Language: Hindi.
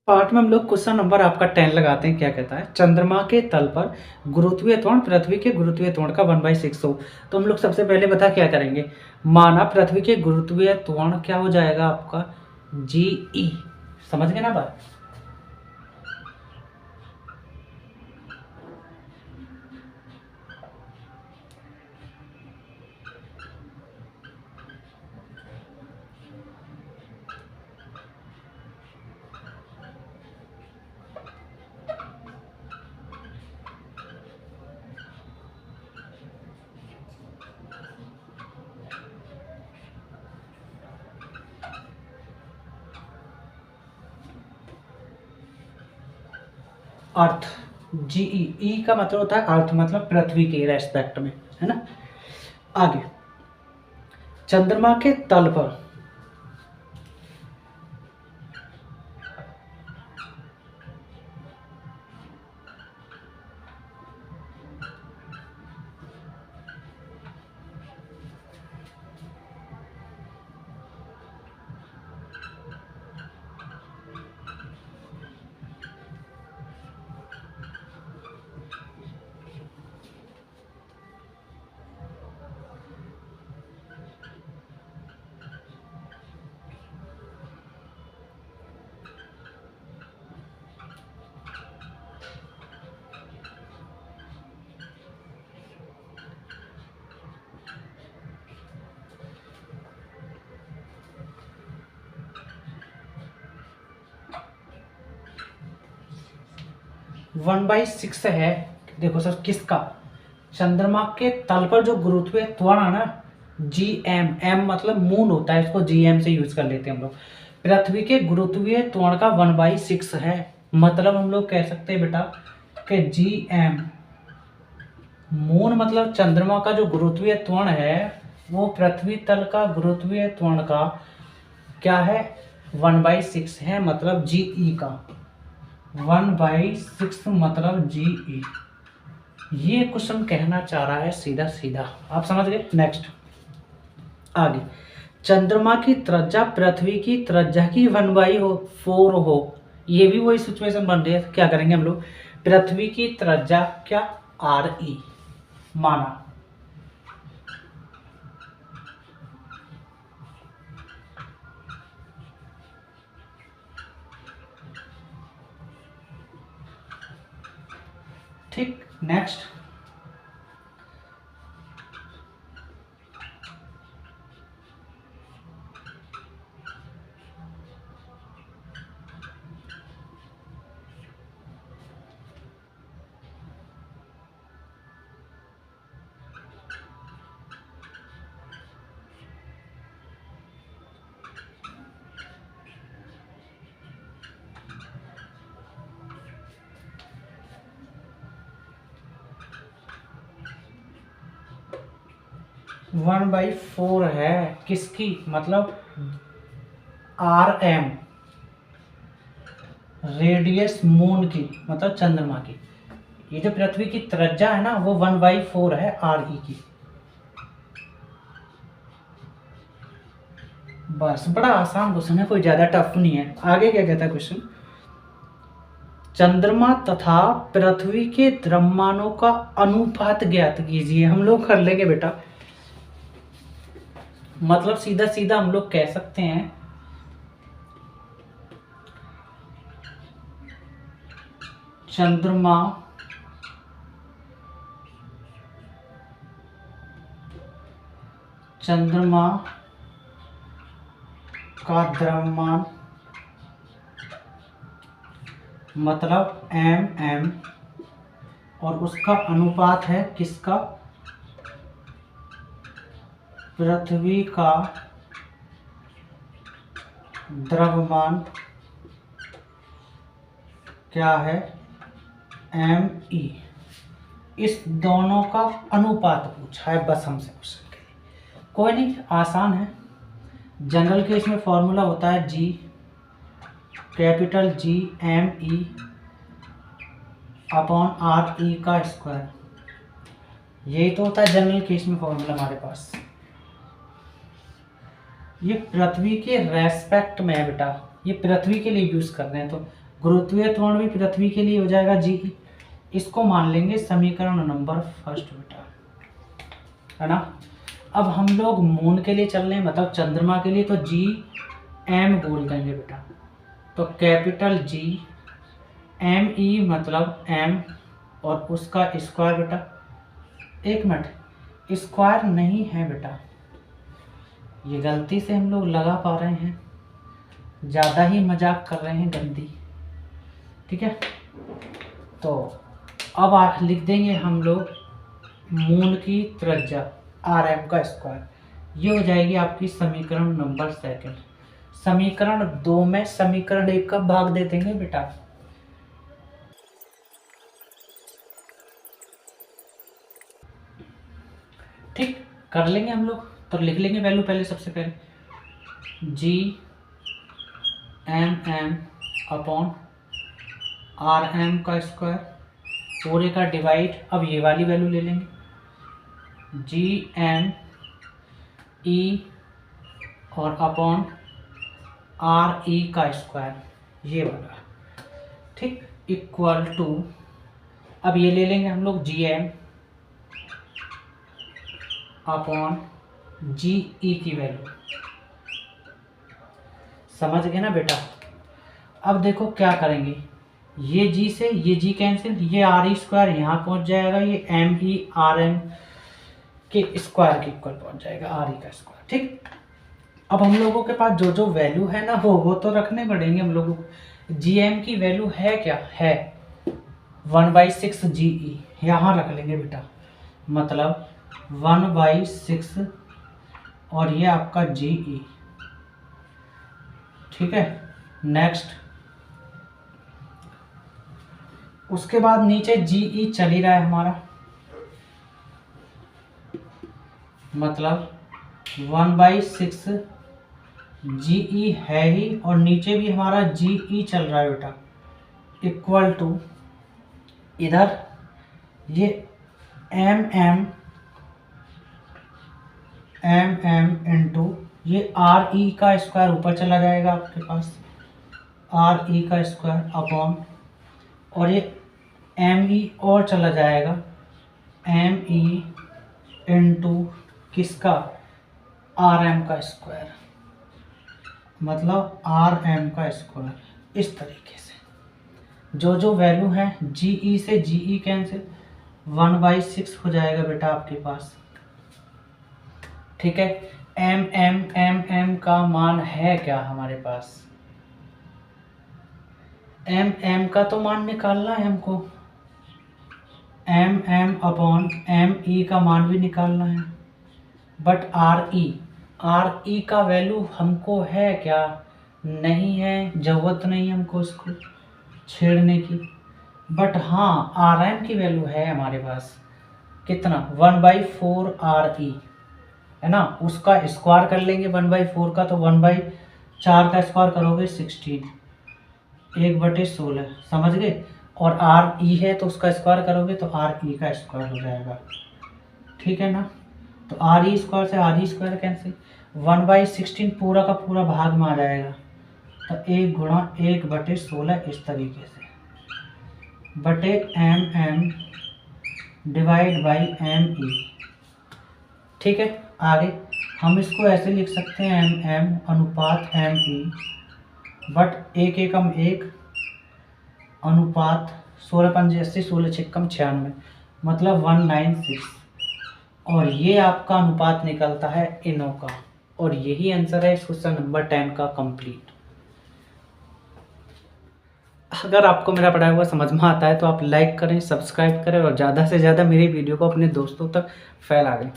पार्ट में हम लोग क्वेश्चन नंबर आपका 10 लगाते हैं। क्या कहता है, चंद्रमा के तल पर गुरुत्वीय त्वरण पृथ्वी के गुरुत्वीय त्वरण का 1/6 हो। तो हम लोग सबसे पहले बता क्या करेंगे, माना पृथ्वी के गुरुत्वीय त्वरण क्या हो जाएगा आपका GE। समझ गए ना बात। अर्थ, GE का मतलब होता है अर्थ, मतलब पृथ्वी के रेस्पेक्ट में, है ना। आगे, चंद्रमा के तल पर वन बाई सिक्स है। देखो सर, किसका, चंद्रमा के तल पर जो गुरुत्वीय त्वरण है ना, GM, M मतलब मून होता है, इसको GM से यूज कर लेते हैं हम लोग। पृथ्वी के गुरुत्वीय त्वरण का 1/6 है। मतलब हम लोग कह सकते हैं बेटा कि GM, मून मतलब चंद्रमा का जो गुरुत्वीय त्वरण है वो पृथ्वी तल का गुरुत्वीय त्वरण का क्या है, 1/6 है, मतलब GE का 1/6 मतलब GE। ये क्वेश्चन कहना चाह रहा है सीधा सीधा, आप समझ गए। नेक्स्ट, आगे, चंद्रमा की त्रिज्या पृथ्वी की त्रिज्या की 1/4 हो। ये भी वही सिचुएशन बन रही है। क्या करेंगे हम लोग, पृथ्वी की त्रिज्या क्या, RE माना, ठीक। नेक्स्ट, 1/4 है किसकी, मतलब RM, रेडियस मून की, मतलब चंद्रमा की। ये जो पृथ्वी की त्रिज्या है ना वो 1/4 है RE की। बस, बड़ा आसान क्वेश्चन है, कोई ज्यादा टफ नहीं है। आगे क्या कहता है क्वेश्चन, चंद्रमा तथा पृथ्वी के द्रव्यमानों का अनुपात ज्ञात कीजिए। हम लोग कर लेंगे बेटा, मतलब सीधा सीधा हम लोग कह सकते हैं चंद्रमा का द्रव्यमान मतलब MM, और उसका अनुपात है किसका, पृथ्वी का द्रव्यमान क्या है, ME। इस दोनों का अनुपात पूछा है बस हमसे क्वेश्चन के लिए। कोई नहीं, आसान है। जनरल के इसमें फॉर्मूला होता है G, capital GME upon RE का स्क्वायर। यही तो होता है जनरल केस में फॉर्मूला हमारे पास। ये पृथ्वी के रेस्पेक्ट में है बेटा, ये पृथ्वी के लिए यूज कर रहे हैं, तो गुरुत्वीय त्वरण भी पृथ्वी के लिए हो जाएगा जी। इसको मान लेंगे समीकरण नंबर फर्स्ट बेटा, है ना। अब हम लोग मून के लिए चल रहे हैं, मतलब चंद्रमा के लिए, तो जी एम बोल देंगे बेटा। तो कैपिटल जी एम ई मतलब एम और उसका स्क्वायर बेटा। एक मिनट, स्क्वायर नहीं है बेटा, ये गलती से हम लोग लगा पा रहे हैं, ज़्यादा ही मजाक कर रहे हैं, गंदी। ठीक है, तो अब लिख देंगे हम लोग मून की त्रिज्या आर एम का स्क्वायर। ये हो जाएगी आपकी समीकरण नंबर सेकंड। समीकरण 2 में समीकरण 1 का भाग दे देंगे बेटा। ठीक, कर लेंगे हम लोग। तो लिख लेंगे वैल्यू पहले, सबसे पहले G M M upon R M का स्क्वायर पूरे का डिवाइड। अब ये वाली वैल्यू ले लेंगे जी एम ई और अपॉन आर ई का स्क्वायर, ये वाला। ठीक, इक्वल टू, अब ये ले लेंगे हम लोग जी एम अपॉन जी ई की वैल्यू। समझ गए ना बेटा। अब देखो क्या करेंगे, ये जी से ये जी कैंसिल, ये आर ई स्क्वायर यहाँ पहुँच जाएगा, ये एम ई आर एम के स्क्वायर के इक्वल पहुँच जाएगा, आर ई का स्क्वायर। ठीक, अब हम लोगों के पास जो जो वैल्यू है ना वो तो रखने पड़ेंगे हम लोगों को। जी एम की वैल्यू है क्या, है 1/6 जी ई, यहाँ रख लेंगे बेटा। मतलब 1/6 और ये आपका जी ई। ठीक है, नेक्स्ट, उसके बाद नीचे जी ई चल ही रहा है हमारा, मतलब 1/6 जी ई है ही, और नीचे भी हमारा जी ई चल रहा है बेटा, इक्वल टू इधर ये एम एम इंटू ये आर ई का स्क्वायर ऊपर चला जाएगा आपके पास, आर ई का स्क्वायर अपॉन, और ये एम ई और चला जाएगा, एम ई इंटू किसका, आर एम का स्क्वायर, मतलब आर एम का स्क्वायर। इस तरीके से जो जो वैल्यू है, जी ई से जी ई कैंसिल, 1/6 हो जाएगा बेटा आपके पास। ठीक है, एम का मान है क्या हमारे पास, एम का तो मान निकालना है हमको, एम अपॉन एम ई का मान भी निकालना है, बट आर ई का वैल्यू हमको है क्या, नहीं है, ज़रूरत नहीं हमको इसको छेड़ने की। बट हाँ, आर एम की वैल्यू है हमारे पास, कितना, 1/4 आर ई, है ना। उसका स्क्वायर कर लेंगे 1/4 का, तो 1/4 का स्क्वायर करोगे 16, 1/16, समझ गए। और आर ई है तो उसका स्क्वायर करोगे तो आर ई का स्क्वायर हो जाएगा। ठीक है ना, तो आर ई स्क्वायर से आर ई स्क्वायर कैंसिल, 1/16 पूरा का पूरा भाग में आ जाएगा, तो 1 गुणा 1/16 इस तरीके से, बटे M divide by M E. ठीक है, आगे हम इसको ऐसे लिख सकते हैं एम अनुपात एम ई, बट 1 एकम 1 अनुपात 16×5 = 80, 16 6 96, मतलब 196। और ये आपका अनुपात निकलता है इनों का, और यही आंसर है इस क्वेश्चन नंबर 10 का कंप्लीट। अगर आपको मेरा पढ़ाया हुआ समझ में आता है तो आप लाइक करें, सब्सक्राइब करें और ज़्यादा से ज़्यादा मेरी वीडियो को अपने दोस्तों तक फैला दें।